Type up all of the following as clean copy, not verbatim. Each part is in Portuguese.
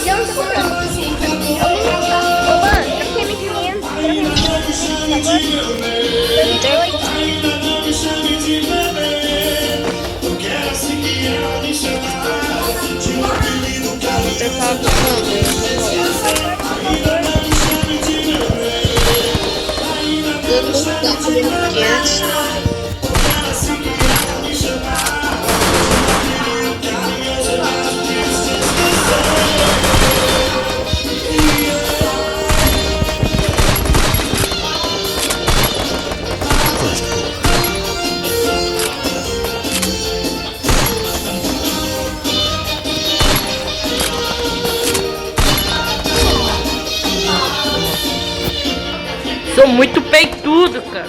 Já não tô comprando. Ô, mano, eu fiquei me 500. Sou muito peitudo, cara.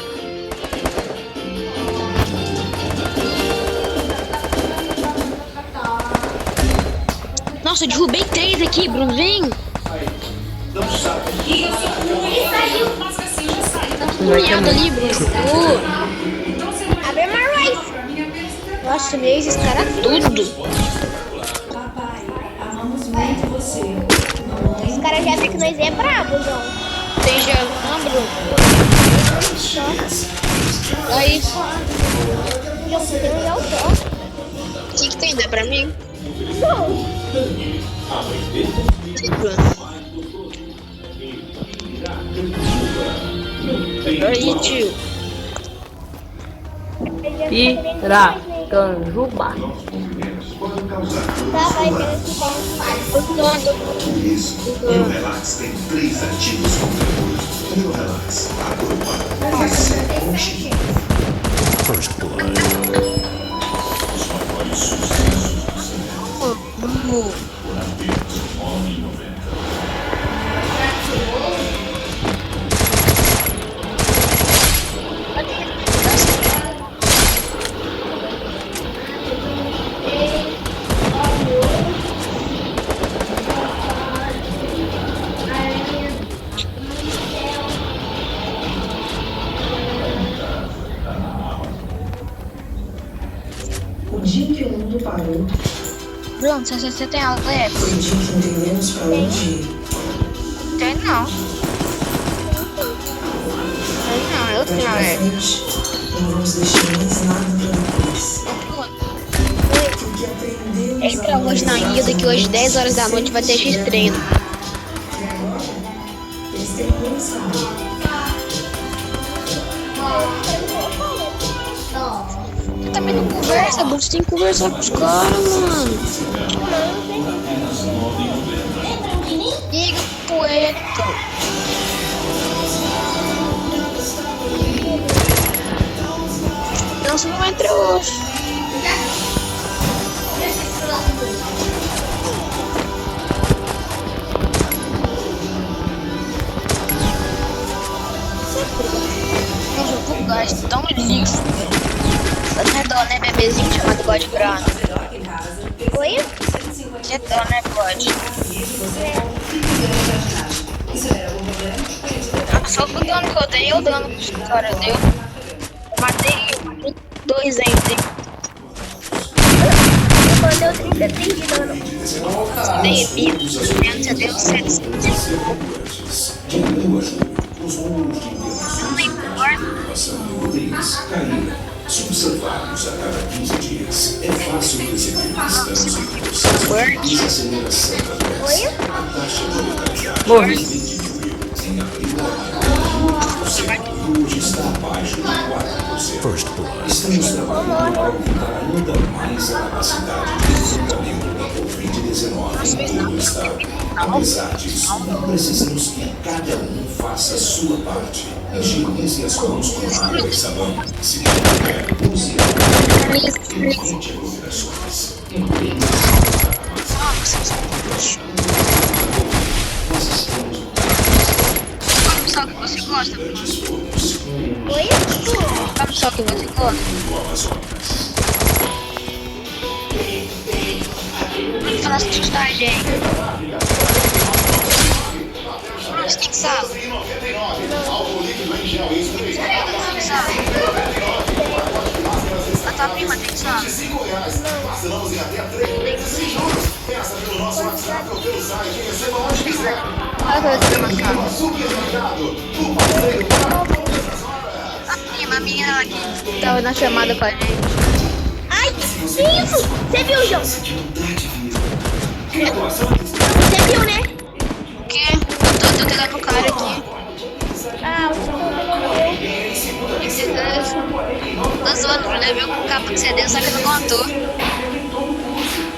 Nossa, eu derrubei 3 aqui, Bruno, vem. Cunhado ali, Bruno. Abre mais. Nossa, meu, esses caras tudo. Os caras já viram que nós é brabo, João. Tem já, Bruno. Aí. João, você tem um gel só. O que tem? Dá pra mim? Não. Aí, Bruno. Aí, tio. Piracanjuba. Tá, vai ver aqui dentro. O Relax tem 3 ativos contra o Relax, agora vai ser contigo. First blood. Os maiores sucessos do cinema. Por apenas R$9,90. O dia que o mundo parou Bruno, se você tem aula leve. foi o dia que entendemos pra onde ir. Tem não. Eu Daqui tenho pra leve. frente, não vamos deixar mais nada pra depois. Porque aprendemos Entra hoje na ilha que hoje 10 horas da noite vai ter X-treino. E agora, eles têm como saber. Você também não conversa, Bruno. Você tem que conversar com os caras, mano. Liga pro Eto. Não, você não vai entrar hoje. Nossa, eu gasto tão lixo. Não é dó, né, bebezinho chamado God Brown? Oi? É dó, né, God? Só que o dano que eu dei, eu dano que o cara deu. Matei 2 ainda. Deu 33 de dano. Você dei vida, você deu 700. Não importa. Subservados a cada 15 dias. É fácil perceber cristãos em processo de desaceleração da doença. A taxa de letalidade Morri. de 20 mil em abril e hoje está abaixo de 4%. Estamos trabalhando para aumentar ainda mais a capacidade de tratamento da Covid-19 em todo o estado. Apesar disso, precisamos que cada um faça a sua parte. Higienize as mãos com água e sabão. Se puder, use água. Evite aglomerações. Nós estamos Como só que você gosta? Oi? Como só que você gosta? novas obras. Vamos falar assim de tarde, hein? Você tem sal? Sal. A tua prima tem sal? Olha que eu tô mancado. Tem uma menina aqui que tava na chamada com a gente. Ai, que isso? Você viu, João? Você viu, né? O quê? Eu tô querendo o cara aqui. Ah, o seu morreu. Dos outros, né? Viu com capa de CD, só que não contou.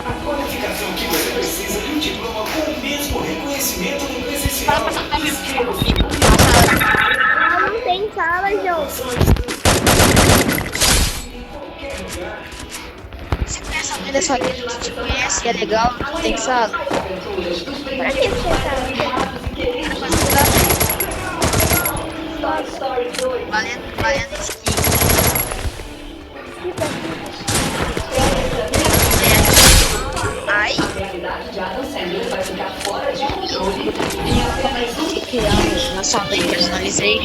A qualificação que você precisa de um diploma com o mesmo reconhecimento do presencial. Ah, não tem sala, João. Você conhece alguém da sua vida que te conhece e é legal, não tem sala? Pra que você Valendo esqui. Ai. Criamos na sala e personalizei.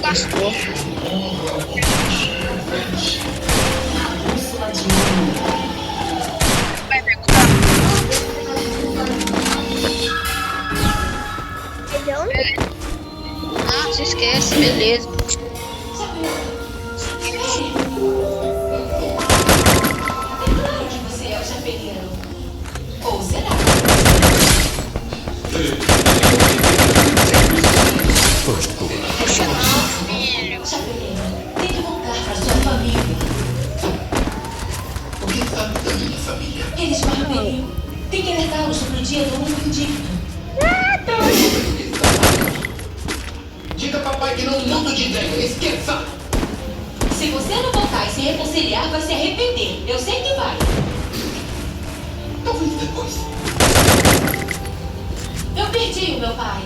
Gastou. Vai perguntar? Não, se esquece, beleza. Ou será? Poxa, não, filho. Tem que voltar para sua família. O que sabe da minha família? Eles marmeiam. Tem que alertá-los sobre o dia do mundo indígena. Diga papai que não mudo de ideia, esqueça! Se você não voltar e se reconciliar, vai se arrepender. Eu sei que vai. Talvez depois. Eu perdi o meu pai.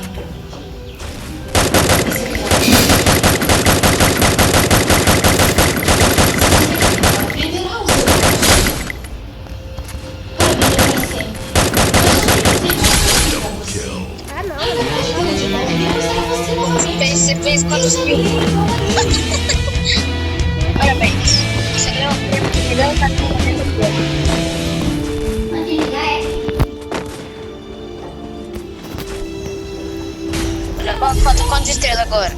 Aprenderá o seu pai. Para mim é para sempre. Ah, não. Você fez quantos mil? Parabéns. Você ganhou um prêmio de melhor ataque da minha vida. Olha, quantas estrelas agora?